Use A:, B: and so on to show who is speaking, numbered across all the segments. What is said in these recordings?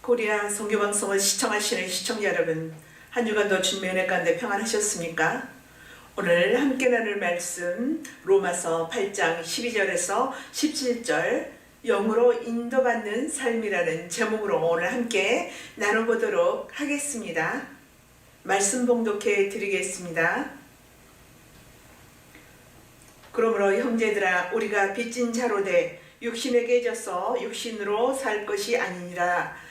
A: 코리아 선교방송을 시청하시는 시청자 여러분, 한 주간도 주님의 은혜 가운데 평안하셨습니까? 오늘 함께 나눌 말씀 로마서 8장 12절에서 17절 영으로 인도받는 삶이라는 제목으로 오늘 함께 나눠보도록 하겠습니다. 말씀 봉독해 드리겠습니다. 그러므로 형제들아, 우리가 빚진 자로 돼 육신에게 져서 육신으로 살 것이 아니니라.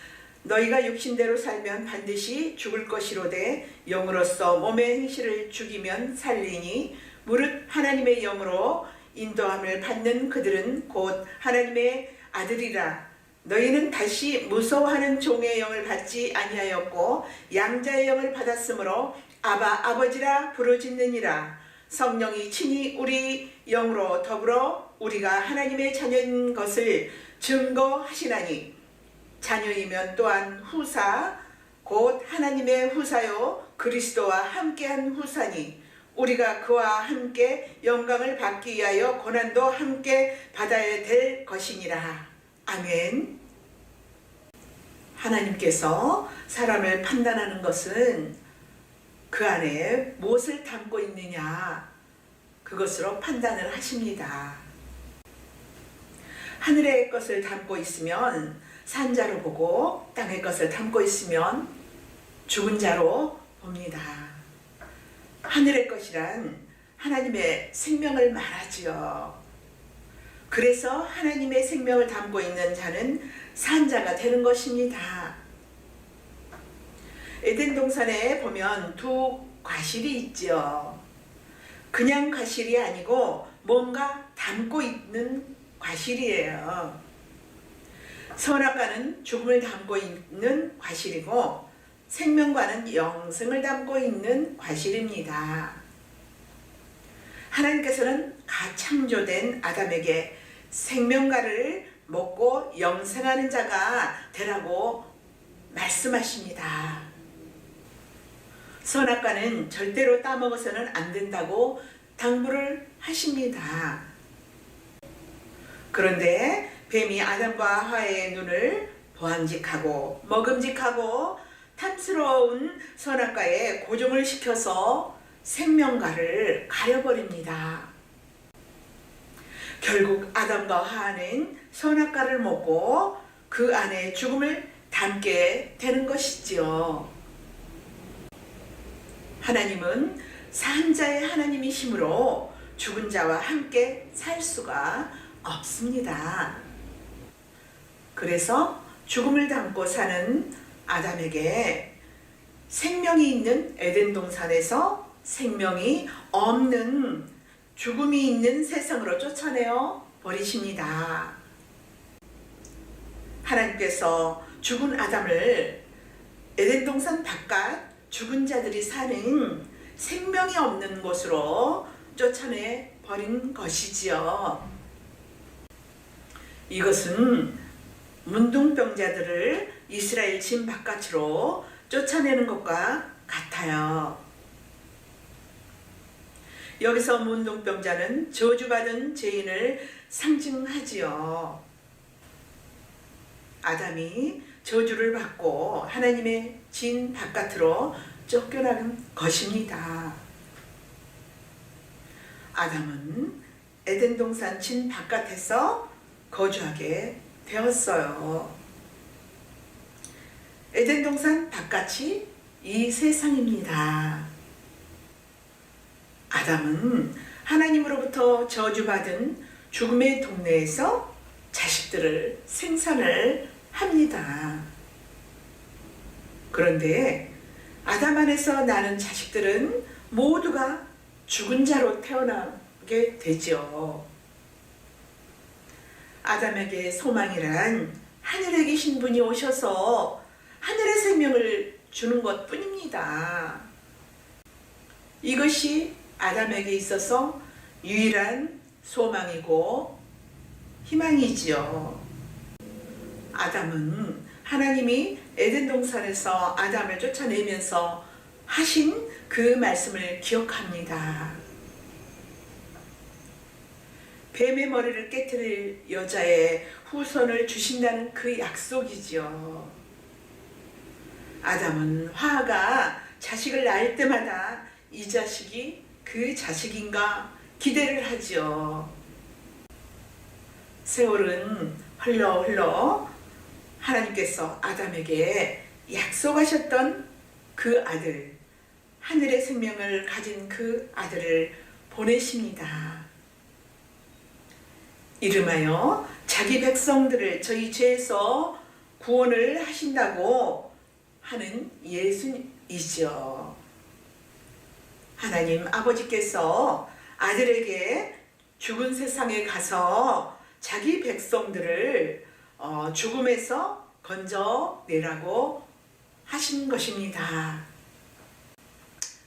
A: 너희가 육신대로 살면 반드시 죽을 것이로되 영으로서 몸의 행실을 죽이면 살리니 무릇 하나님의 영으로 인도함을 받는 그들은 곧 하나님의 아들이라. 너희는 다시 무서워하는 종의 영을 받지 아니하였고 양자의 영을 받았으므로 아바 아버지라 부르짖느니라. 성령이 친히 우리 영으로 더불어 우리가 하나님의 자녀인 것을 증거하시나니 자녀이면 또한 후사 곧 하나님의 후사요 그리스도와 함께한 후사니 우리가 그와 함께 영광을 받기 위하여 고난도 함께 받아야 될 것이니라. 아멘. 하나님께서 사람을 판단하는 것은 그 안에 무엇을 담고 있느냐, 그것으로 판단을 하십니다. 하늘의 것을 담고 있으면 산자로 보고 땅의 것을 담고 있으면 죽은 자로 봅니다. 하늘의 것이란 하나님의 생명을 말하지요. 그래서 하나님의 생명을 담고 있는 자는 산자가 되는 것입니다. 에덴 동산에 보면 두 과실이 있죠. 그냥 과실이 아니고 뭔가 담고 있는 과실이에요. 선악과는 죽음을 담고 있는 과실이고 생명과는 영생을 담고 있는 과실입니다. 하나님께서는 가창조된 아담에게 생명과를 먹고 영생하는 자가 되라고 말씀하십니다. 선악과는 절대로 따먹어서는 안 된다고 당부를 하십니다. 그런데 뱀이 아담과 하와의 눈을 보암직하고 먹음직하고 탐스러운 선악과에 고정을 시켜서 생명과를 가려버립니다. 결국 아담과 하와는 선악과를 먹고 그 안에 죽음을 담게 되는 것이지요. 하나님은 산자의 하나님이시므로 죽은 자와 함께 살 수가 없습니다. 그래서 죽음을 담고 사는 아담에게 생명이 있는 에덴 동산에서 생명이 없는 죽음이 있는 세상으로 쫓아내어 버리십니다. 하나님께서 죽은 아담을 에덴 동산 바깥 죽은 자들이 사는 생명이 없는 곳으로 쫓아내 버린 것이지요. 이것은 문둥병자들을 이스라엘 진 바깥으로 쫓아내는 것과 같아요. 여기서 문둥병자는 저주받은 죄인을 상징하지요. 아담이 저주를 받고 하나님의 진 바깥으로 쫓겨나는 것입니다. 아담은 에덴 동산 진 바깥에서 거주하게 되었어요. 에덴 동산 바깥이 이 세상입니다. 아담은 하나님으로부터 저주받은 죽음의 동네에서 자식들을 생산을 합니다. 그런데 아담 안에서 나는 자식들은 모두가 죽은 자로 태어나게 되죠. 아담에게 소망이란 하늘에 계신 분이 오셔서 하늘의 생명을 주는 것 뿐입니다. 이것이 아담에게 있어서 유일한 소망이고 희망이지요. 아담은 하나님이 에덴 동산에서 아담을 쫓아내면서 하신 그 말씀을 기억합니다. 뱀의 머리를 깨트릴 여자의 후손을 주신다는 그 약속이지요. 아담은 화가 자식을 낳을 때마다 이 자식이 그 자식인가 기대를 하지요. 세월은 흘러 하나님께서 아담에게 약속하셨던 그 아들, 하늘의 생명을 가진 그 아들을 보내십니다. 이름하여 자기 백성들을 저희 죄에서 구원을 하신다고 하는 예수이죠. 하나님 아버지께서 아들에게 죽은 세상에 가서 자기 백성들을 죽음에서 건져내라고 하신 것입니다.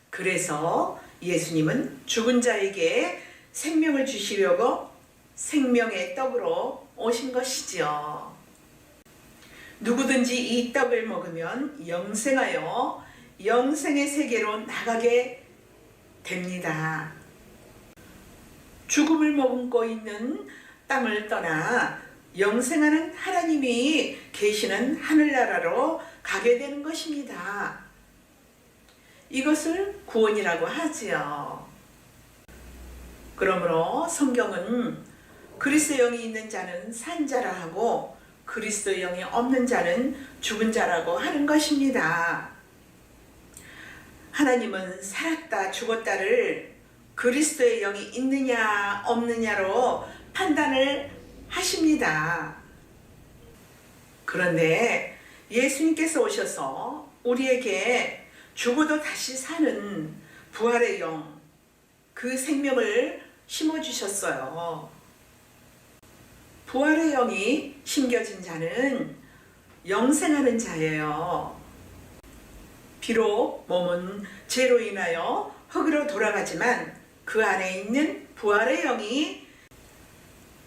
A: 그래서 예수님은 죽은 자에게 생명을 주시려고 생명의 떡으로 오신 것이지요. 누구든지 이 떡을 먹으면 영생하여 영생의 세계로 나가게 됩니다. 죽음을 머금고 있는 땅을 떠나 영생하는 하나님이 계시는 하늘나라로 가게 되는 것입니다. 이것을 구원이라고 하지요. 그러므로 성경은 그리스도 영이 있는 자는 산 자라 하고 그리스도 영이 없는 자는 죽은 자라고 하는 것입니다. 하나님은 살았다 죽었다를 그리스도의 영이 있느냐 없느냐로 판단을 하십니다. 그런데 예수님께서 오셔서 우리에게 죽어도 다시 사는 부활의 영, 그 생명을 심어주셨어요. 부활의 영이 심겨진 자는 영생하는 자예요. 비록 몸은 죄로 인하여 흙으로 돌아가지만 그 안에 있는 부활의 영이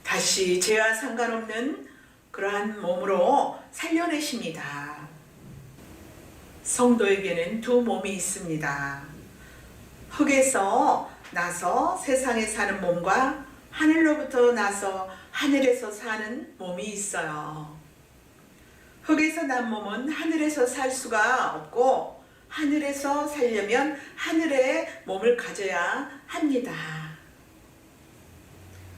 A: 다시 죄와 상관없는 그러한 몸으로 살려내십니다. 성도에게는 두 몸이 있습니다. 흙에서 나서 세상에 사는 몸과 하늘로부터 나서 하늘에서 사는 몸이 있어요. 흙에서 난 몸은 하늘에서 살 수가 없고 하늘에서 살려면 하늘의 몸을 가져야 합니다.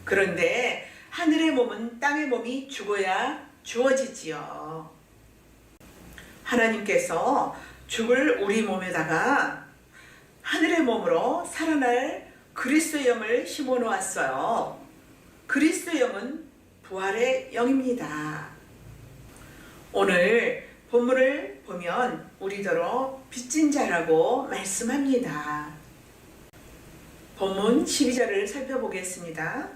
A: 그런데 하늘의 몸은 땅의 몸이 죽어야 주어지지요. 하나님께서 죽을 우리 몸에다가 하늘의 몸으로 살아날 그리스도의 영을 심어 놓았어요. 그리스도의 영은 부활의 영입니다. 오늘 본문을 보면 우리더러 빚진 자라고 말씀합니다. 본문 12절을 살펴보겠습니다.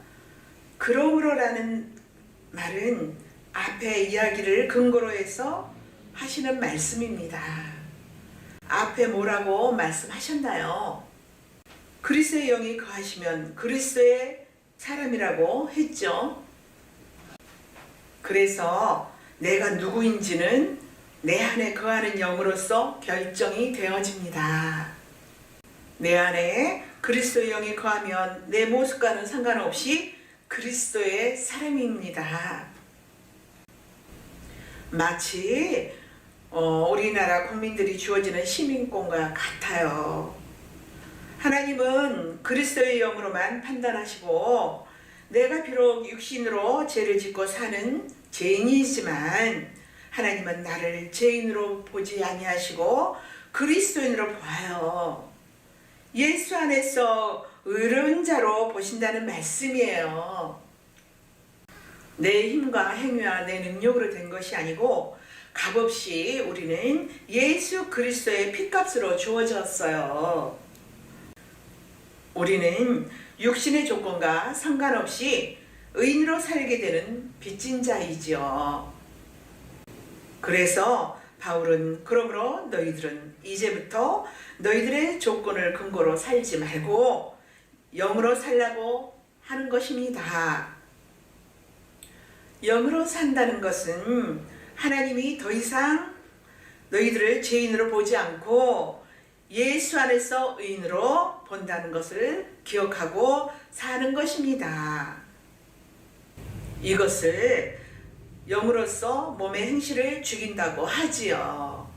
A: 그러므로라는 말은 앞의 이야기를 근거로 해서 하시는 말씀입니다. 앞에 뭐라고 말씀하셨나요? 그리스도의 영이 거하시면 그리스도의 사람이라고 했죠. 그래서 내가 누구인지는 내 안에 거하는 영으로서 결정이 되어집니다. 내 안에 그리스도의 영이 거하면 내 모습과는 상관없이 그리스도의 사람입니다. 마치 우리나라 국민들이 주어지는 시민권과 같아요. 하나님은 그리스도의 영으로만 판단하시고 내가 비록 육신으로 죄를 짓고 사는 죄인이지만 하나님은 나를 죄인으로 보지 아니하시고 그리스도인으로 보아요. 예수 안에서 의로운 자로 보신다는 말씀이에요. 내 힘과 행위와 내 능력으로 된 것이 아니고 값없이 우리는 예수 그리스도의 핏값으로 주어졌어요. 우리는 육신의 조건과 상관없이 의인으로 살게 되는 빚진 자이지요. 그래서 바울은 그러므로 너희들은 이제부터 너희들의 조건을 근거로 살지 말고 영으로 살라고 하는 것입니다. 영으로 산다는 것은 하나님이 더 이상 너희들을 죄인으로 보지 않고 예수 안에서 의인으로 본다는 것을 기억하고 사는 것입니다. 이것을 영으로서 몸의 행실을 죽인다고 하지요.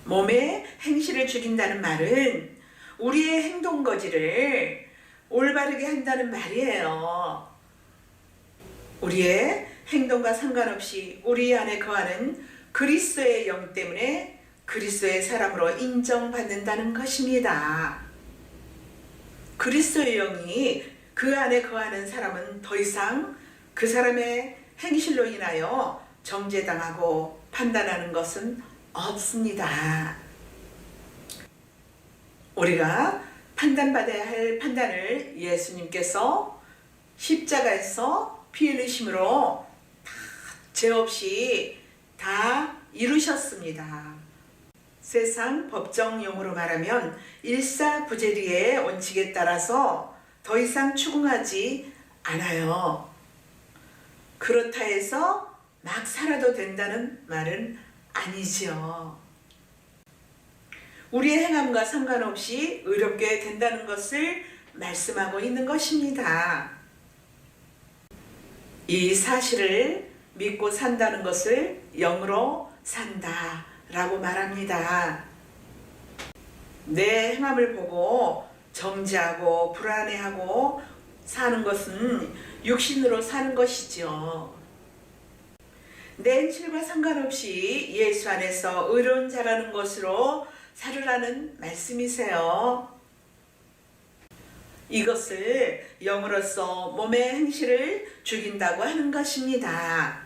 A: 몸의 행실을 죽인다는 말은 우리의 행동 거지를 올바르게 한다는 말이에요. 우리의 행동과 상관없이 우리 안에 거하는 그리스도의 영 때문에 그리스도의 사람으로 인정받는다는 것입니다. 그리스도의 영이 그 안에 거하는 사람은 더 이상 그 사람의 행실로 인하여 정죄당하고 판단하는 것은 없습니다. 우리가 판단받아야 할 판단을 예수님께서 십자가에서 피 흘리심으로 죄 없이 다 이루셨습니다. 세상 법정용어로 말하면 일사부재리의 원칙에 따라서 더 이상 추궁하지 않아요. 그렇다 해서 막 살아도 된다는 말은 아니지요. 우리의 행함과 상관없이 의롭게 된다는 것을 말씀하고 있는 것입니다. 이 사실을 믿고 산다는 것을 영으로 산다 라고 말합니다. 내 행함을 보고 정죄하고 불안해하고 사는 것은 육신으로 사는 것이죠. 내 행실과 상관없이 예수 안에서 의로운 자라는 것으로 살으라는 말씀이세요. 이것을 영으로서 몸의 행실을 죽인다고 하는 것입니다.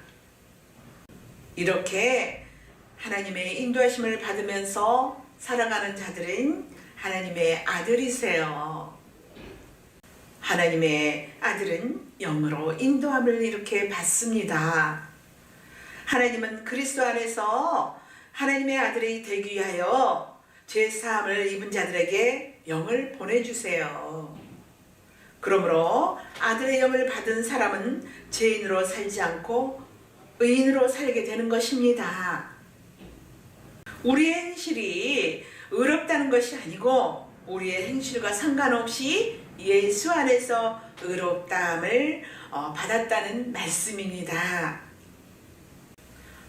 A: 이렇게 하나님의 인도하심을 받으면서 살아가는 자들은 하나님의 아들이세요. 하나님의 아들은 영으로 인도함을 이렇게 받습니다. 하나님은 그리스도 안에서 하나님의 아들이 되기 위하여 죄사함을 입은 자들에게 영을 보내주세요. 그러므로 아들의 영을 받은 사람은 죄인으로 살지 않고 의인으로 살게 되는 것입니다. 우리의 행실이 의롭다는 것이 아니고 우리의 행실과 상관없이 예수 안에서 의롭다함을 받았다는 말씀입니다.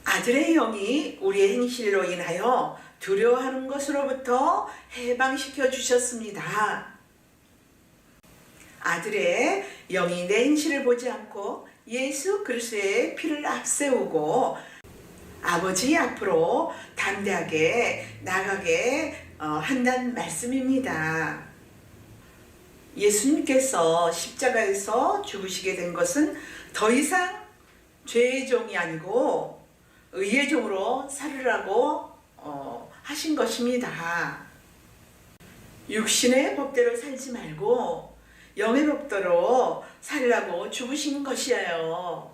A: 아들의 영이 우리의 행실로 인하여 두려워하는 것으로부터 해방시켜 주셨습니다. 아들의 영이 내 행실을 보지 않고 예수 그리스도의 피를 앞세우고 아버지 앞으로 담대하게 나가게 한다는 말씀입니다. 예수님께서 십자가에서 죽으시게 된 것은 더 이상 죄의 종이 아니고 의의 종으로 살으라고 하신 것입니다. 육신의 법대로 살지 말고 영의 법대로 살라고 죽으신 것이에요.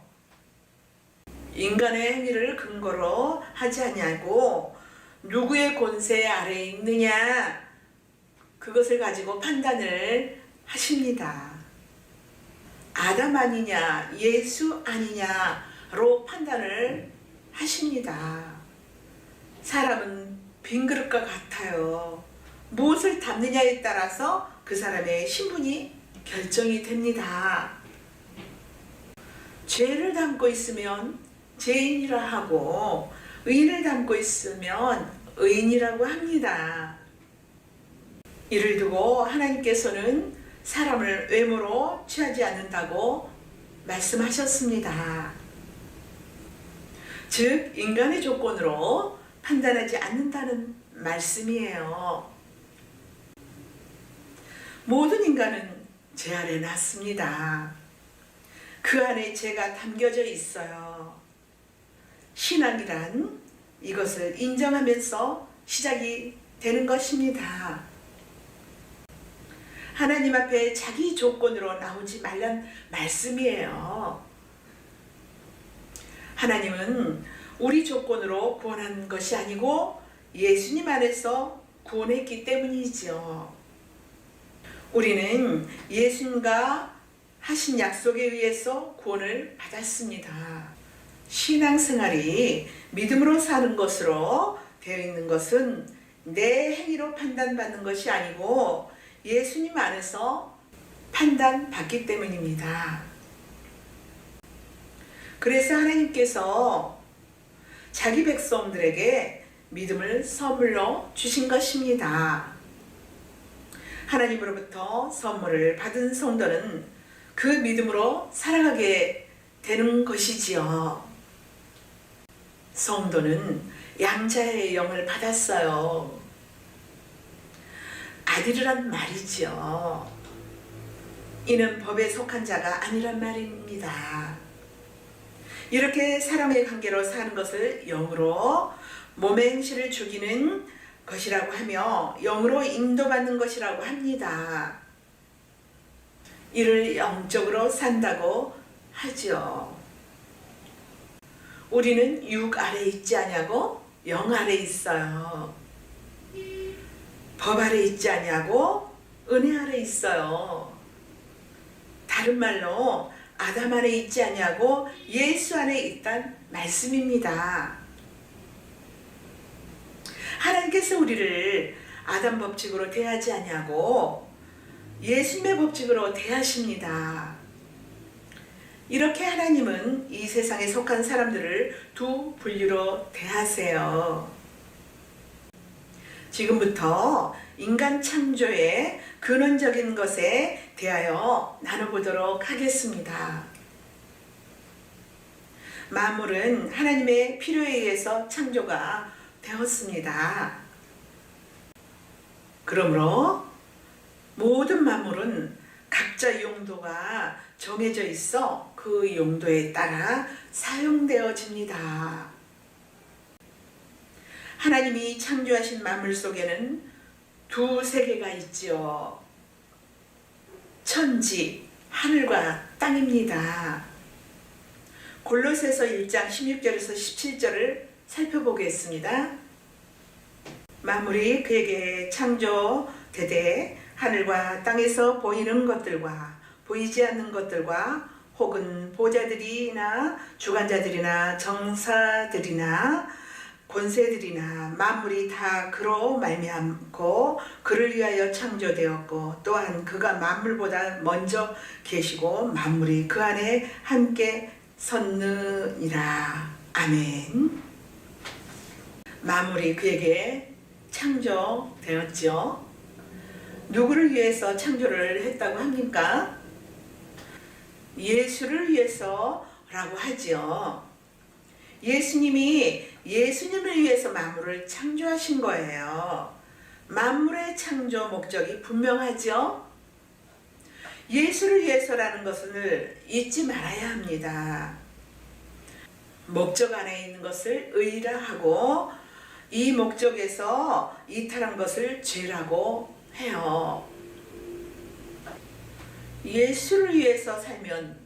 A: 인간의 행위를 근거로 하지 아니하고 누구의 권세 아래에 있느냐 그것을 가지고 판단을 하십니다. 아담 아니냐 예수 아니냐로 판단을 하십니다. 사람은 빈 그릇과 같아요. 무엇을 담느냐에 따라서 그 사람의 신분이 결정이 됩니다. 죄를 담고 있으면 죄인이라 하고 의인을 담고 있으면 의인이라고 합니다. 이를 두고 하나님께서는 사람을 외모로 취하지 않는다고 말씀하셨습니다. 즉 인간의 조건으로 판단하지 않는다는 말씀이에요. 모든 인간은 죄 아래 났습니다. 그 안에 죄가 담겨져 있어요. 신앙이란 이것을 인정하면서 시작이 되는 것입니다. 하나님 앞에 자기 조건으로 나오지 말란 말씀이에요. 하나님은 우리 조건으로 구원한 것이 아니고 예수님 안에서 구원했기 때문이죠. 우리는 예수님과 하신 약속에 의해서 구원을 받았습니다. 신앙생활이 믿음으로 사는 것으로 되어 있는 것은 내 행위로 판단받는 것이 아니고 예수님 안에서 판단받기 때문입니다. 그래서 하나님께서 자기 백성들에게 믿음을 선물로 주신 것입니다. 하나님으로부터 선물을 받은 성도는 그 믿음으로 살아가게 되는 것이지요. 성도는 양자의 영을 받았어요. 아들이란 말이지요. 이는 법에 속한 자가 아니란 말입니다. 이렇게 사람의 관계로 사는 것을 영으로 몸의 행실을 죽이는 것이라고 하며 영으로 인도받는 것이라고 합니다. 이를 영적으로 산다고 하죠. 우리는 육 아래 있지 아니하고 영 아래 있어요. 법 아래 있지 아니하고 은혜 아래 있어요. 다른 말로 아담 안에 있지 아니하고 예수 안에 있단 말씀입니다. 하나님께서 우리를 아담 법칙으로 대하지 아니하고 예수님의 법칙으로 대하십니다. 이렇게 하나님은 이 세상에 속한 사람들을 두 분류로 대하세요. 지금부터 인간 창조의 근원적인 것에 대하여 나눠보도록 하겠습니다. 만물은 하나님의 필요에 의해서 창조가 되었습니다. 그러므로 모든 만물은 각자 용도가 정해져 있어 그 용도에 따라 사용되어집니다. 하나님이 창조하신 만물 속에는 두 세계가 있지요. 천지, 하늘과 땅입니다. 골로새서 1장 16절에서 17절을 살펴보겠습니다. 만물이 그에게 창조되되 하늘과 땅에서 보이는 것들과 보이지 않는 것들과 혹은 보좌들이나 주관자들이나 정사들이나 권세들이나 만물이 다 그로 말미암고 그를 위하여 창조되었고 또한 그가 만물보다 먼저 계시고 만물이 그 안에 함께 섰느니라. 아멘. 만물이 그에게 창조되었죠. 누구를 위해서 창조를 했다고 합니까? 예수를 위해서라고 하죠. 예수님이 예수님을 위해서 만물을 창조하신 거예요. 만물의 창조 목적이 분명하죠. 예수를 위해서라는 것을 잊지 말아야 합니다. 목적 안에 있는 것을 의라 하고 이 목적에서 이탈한 것을 죄라고 해요. 예수를 위해서 살면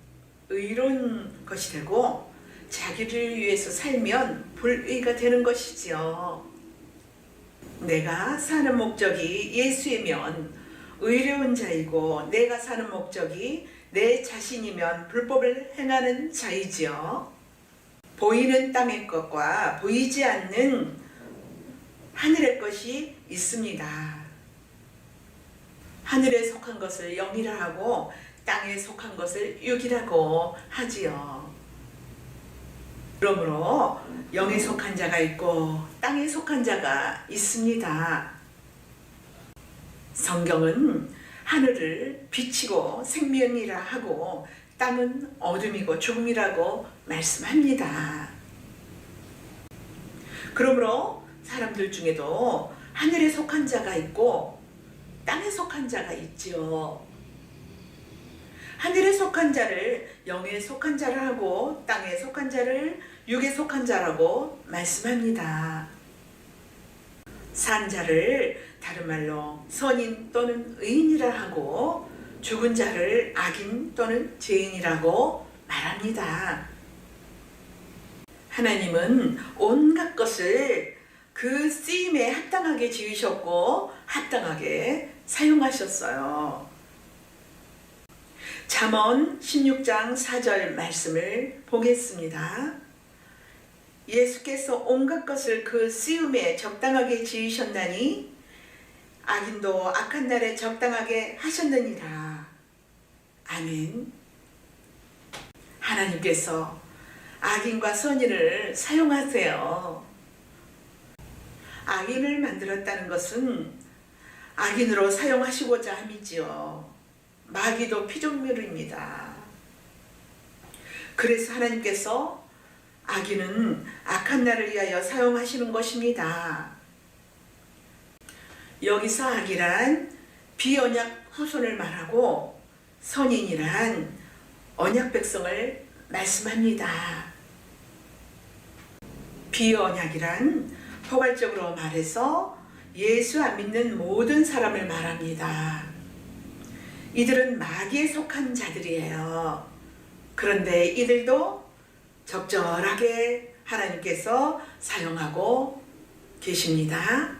A: 의로운 것이 되고 자기를 위해서 살면 불의가 되는 것이지요. 내가 사는 목적이 예수이면 의로운 자이고 내가 사는 목적이 내 자신이면 불법을 행하는 자이지요. 보이는 땅의 것과 보이지 않는 하늘의 것이 있습니다. 하늘에 속한 것을 영이라 하고 땅에 속한 것을 육이라고 하지요. 그러므로 영에 속한 자가 있고 땅에 속한 자가 있습니다. 성경은 하늘을 빛이고 생명이라 하고 땅은 어둠이고 죽음이라고 말씀합니다. 그러므로 사람들 중에도 하늘에 속한 자가 있고 땅에 속한 자가 있지요. 하늘에 속한 자를 영에 속한 자를 하고 땅에 속한 자를 육에 속한 자라고 말씀합니다. 산 자를 다른 말로 선인 또는 의인이라 하고 죽은 자를 악인 또는 죄인이라고 말합니다. 하나님은 온갖 것을 그 쓰임에 합당하게 지으셨고 합당하게 사용하셨어요. 잠언 16장 4절 말씀을 보겠습니다. 예수께서 온갖 것을 그 쓰임에 적당하게 지으셨나니 악인도 악한 날에 적당하게 하셨느니라. 아멘. 하나님께서 악인과 선인을 사용하세요. 악인을 만들었다는 것은 악인으로 사용하시고자 함이지요. 마귀도 피조물입니다. 그래서 하나님께서 악인은 악한 날을 위하여 사용하시는 것입니다. 여기서 악이란 비언약 후손을 말하고 선인이란 언약 백성을 말씀합니다. 비언약이란 포괄적으로 말해서 예수 안 믿는 모든 사람을 말합니다. 이들은 마귀에 속한 자들이에요. 그런데 이들도 적절하게 하나님께서 사용하고 계십니다.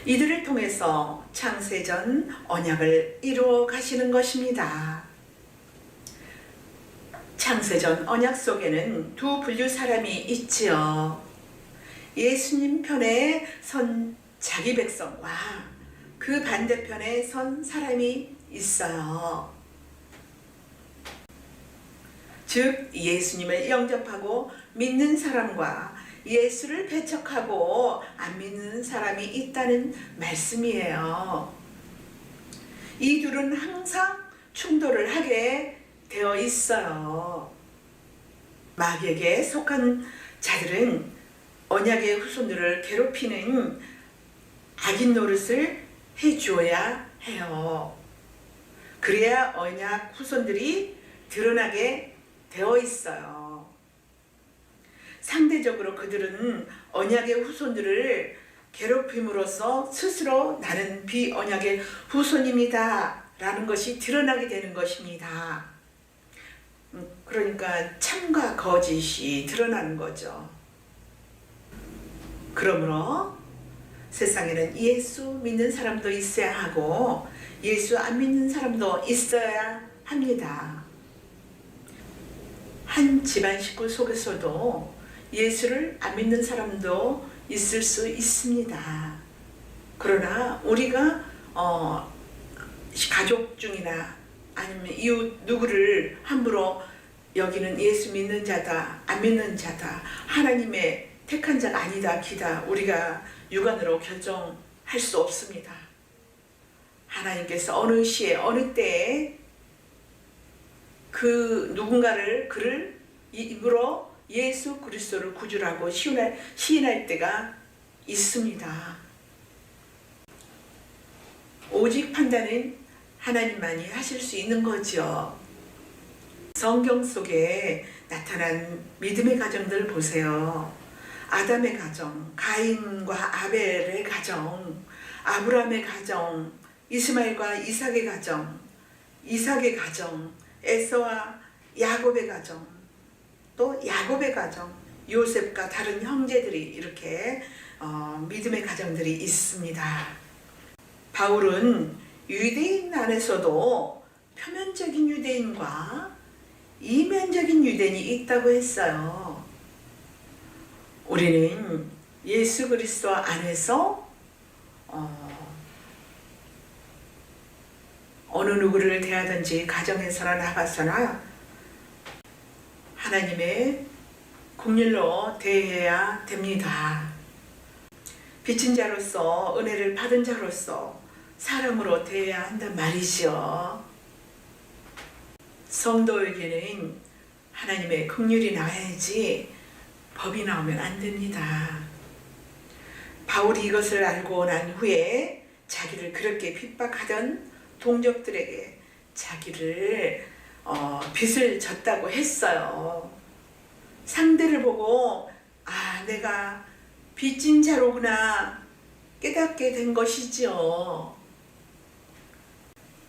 A: 이들을 통해서 창세전 언약을 이루어 가시는 것입니다. 창세전 언약 속에는 두 분류 사람이 있지요. 예수님 편에 선 자기 백성과 그 반대편에 선 사람이 있어요. 즉 예수님을 영접하고 믿는 사람과 예수를 배척하고 안 믿는 사람이 있다는 말씀이에요. 이 둘은 항상 충돌을 하게 되어 있어요. 마귀에게 속한 자들은 언약의 후손들을 괴롭히는 악인 노릇을 해주어야 해요. 그래야 언약 후손들이 드러나게 되어 있어요. 상대적으로 그들은 언약의 후손들을 괴롭힘으로써 스스로 나는 비언약의 후손입니다 라는 것이 드러나게 되는 것입니다. 그러니까 참과 거짓이 드러나는 거죠. 그러므로 세상에는 예수 믿는 사람도 있어야 하고 예수 안 믿는 사람도 있어야 합니다. 한 집안 식구 속에서도 예수를 안 믿는 사람도 있을 수 있습니다. 그러나 우리가 가족 중이나 아니면 이웃 누구를 함부로 여기는 예수 믿는 자다, 안 믿는 자다, 하나님의 택한 자가 아니다, 기다, 우리가 육안으로 결정할 수 없습니다. 하나님께서 어느 시에 어느 때에 그 누군가를 그를 입으로 예수 그리스도를 구주라고 시인할 때가 있습니다. 오직 판단은 하나님만이 하실 수 있는 거죠. 성경 속에 나타난 믿음의 가정들 보세요. 아담의 가정, 가인과 아벨의 가정, 아브라함의 가정, 이스마엘과 이삭의 가정, 이삭의 가정, 에서와 야곱의 가정, 또 야곱의 가정, 요셉과 다른 형제들이 이렇게 믿음의 가정들이 있습니다. 바울은 유대인 안에서도 표면적인 유대인과 이면적인 유대인이 있다고 했어요. 우리는 예수 그리스도 안에서 어느 누구를 대하든지 가정에서나 나가서나 하나님의 긍휼로 대해야 됩니다. 빚진 자로서 은혜를 받은 자로서 사랑으로 대해야 한단 말이죠. 성도에게는 하나님의 긍휼이 나와야지 법이 나오면 안 됩니다. 바울이 이것을 알고 난 후에 자기를 그렇게 핍박하던 동족들에게 자기를 빚을 졌다고 했어요. 상대를 보고 내가 빚진 자로구나 깨닫게 된 것이지요.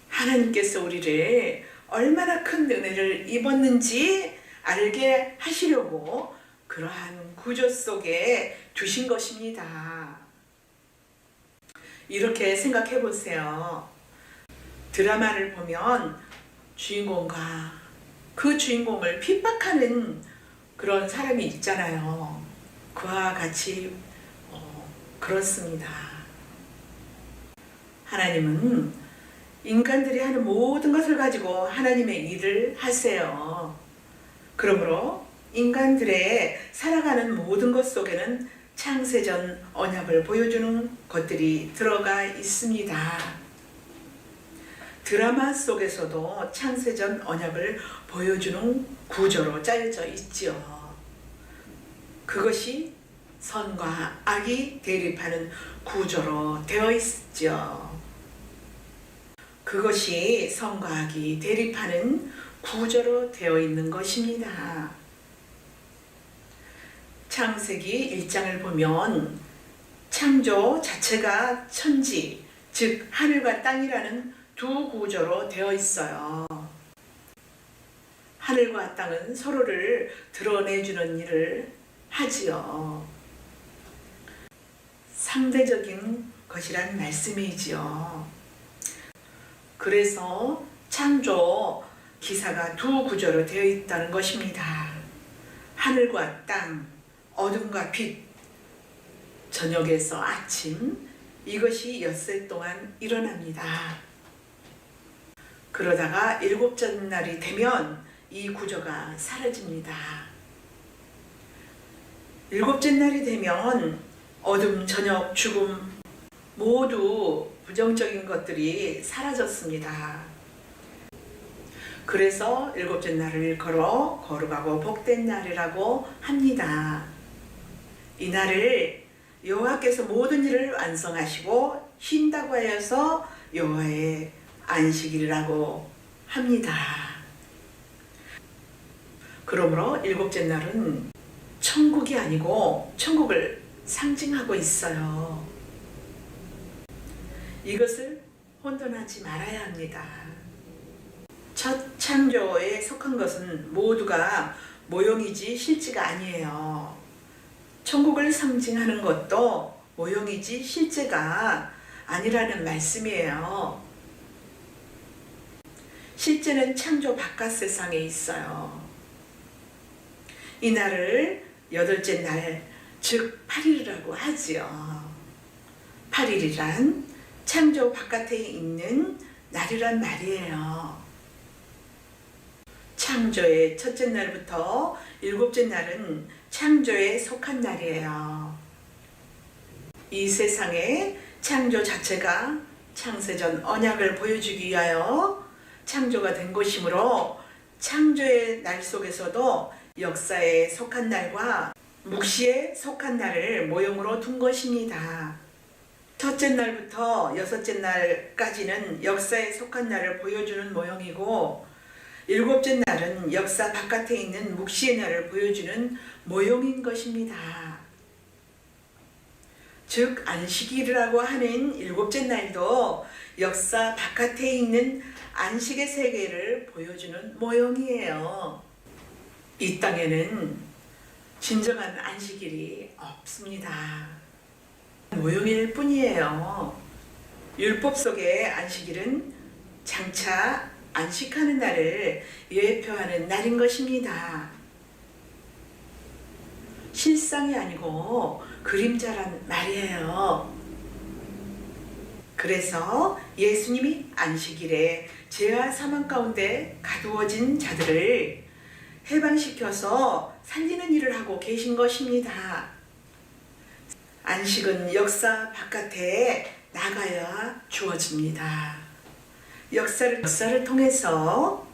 A: 하나님께서 우리를 얼마나 큰 은혜를 입었는지 알게 하시려고 그러한 구조 속에 두신 것입니다. 이렇게 생각해 보세요. 드라마를 보면 주인공과 그 주인공을 핍박하는 그런 사람이 있잖아요. 그와 같이 그렇습니다. 하나님은 인간들이 하는 모든 것을 가지고 하나님의 일을 하세요. 그러므로 인간들의 살아가는 모든 것 속에는 창세전 언약을 보여주는 것들이 들어가 있습니다. 드라마 속에서도 창세전 언약을 보여주는 구조로 짜여져 있죠. 그것이 선과 악이 대립하는 구조로 되어 있죠. 그것이 선과 악이 대립하는 구조로 되어 있는 것입니다. 창세기 1장을 보면 창조 자체가 천지, 즉 하늘과 땅이라는 두 구조로 되어 있어요. 하늘과 땅은 서로를 드러내주는 일을 하지요. 상대적인 것이란 말씀이지요. 그래서 창조 기사가 두 구조로 되어 있다는 것입니다. 하늘과 땅, 어둠과 빛, 저녁에서 아침, 이것이 엿새 동안 일어납니다. 그러다가 일곱째 날이 되면 이 구조가 사라집니다. 일곱째 날이 되면 어둠, 저녁, 죽음 모두 부정적인 것들이 사라졌습니다. 그래서 일곱째 날을 일컬어 거룩하고 복된 날이라고 합니다. 이 날을 여호와께서 모든 일을 완성하시고 쉰다고 하여서 여호와의 안식일이라고 합니다. 그러므로 일곱째 날은 천국이 아니고 천국을 상징하고 있어요. 이것을 혼돈하지 말아야 합니다. 첫 창조에 속한 것은 모두가 모형이지 실제가 아니에요. 천국을 상징하는 것도 모형이지 실제가 아니라는 말씀이에요. 실제는 창조 바깥 세상에 있어요. 이 날을 여덟째 날, 즉 8일이라고 하지요. 8일이란 창조 바깥에 있는 날이란 말이에요. 창조의 첫째 날부터 일곱째 날은 창조에 속한 날이에요. 이 세상의 창조 자체가 창세전 언약을 보여주기 위하여 창조가 된 것이므로 창조의 날 속에서도 역사에 속한 날과 묵시에 속한 날을 모형으로 둔 것입니다. 첫째 날부터 여섯째 날까지는 역사에 속한 날을 보여주는 모형이고 일곱째 날은 역사 바깥에 있는 묵시의 날을 보여주는 모형인 것입니다. 즉 안식일이라고 하는 일곱째 날도 역사 바깥에 있는 안식의 세계를 보여주는 모형이에요. 이 땅에는 진정한 안식일이 없습니다. 모형일 뿐이에요. 율법 속의 안식일은 장차 안식하는 날을 예표하는 날인 것입니다. 실상이 아니고 그림자란 말이에요. 그래서 예수님이 안식일에 죄와 사망 가운데 가두어진 자들을 해방시켜서 살리는 일을 하고 계신 것입니다. 안식은 역사 바깥에 나가야 주어집니다. 역사를 통해서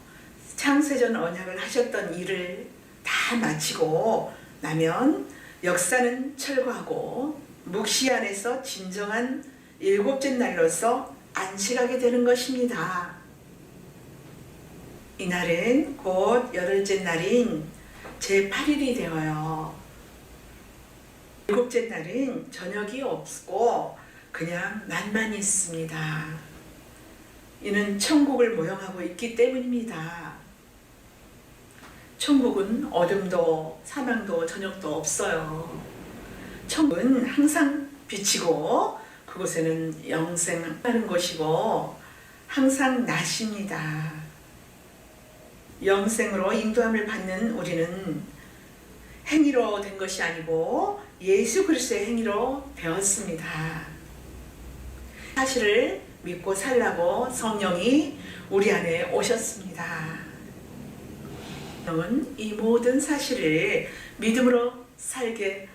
A: 창세전 언약을 하셨던 일을 다 마치고 나면 역사는 철거하고 묵시 안에서 진정한 일곱째 날로서 안식하게 되는 것입니다. 이날은 곧 여덟째 날인 제8일이 되어요. 일곱째 날은 저녁이 없고 그냥 낮만 있습니다. 이는 천국을 모형하고 있기 때문입니다. 천국은 어둠도 사망도 저녁도 없어요. 천국은 항상 빛이고 그곳에는 영생하는 곳이고 항상 낮입니다. 영생으로 인도함을 받는 우리는 행위로 된 것이 아니고 예수 그리스도의 행위로 되었습니다. 사실을 믿고 살라고 성령이 우리 안에 오셨습니다. 성령은 이 모든 사실을 믿음으로 살게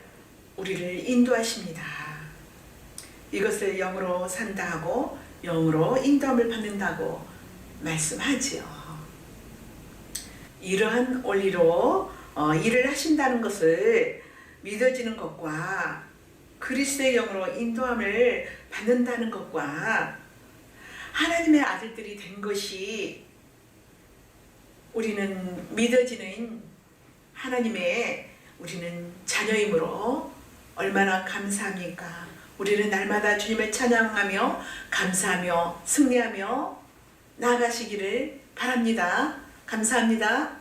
A: 우리를 인도하십니다. 이것을 영으로 산다 하고 영으로 인도함을 받는다고 말씀하지요. 이러한 원리로 일을 하신다는 것을 믿어지는 것과 그리스도의 영으로 인도함을 받는다는 것과 하나님의 아들들이 된 것이 우리는 믿어지는 하나님의 우리는 자녀이므로 얼마나 감사합니까? 우리는 날마다 주님을 찬양하며 감사하며 승리하며 나아가시기를 바랍니다. 감사합니다.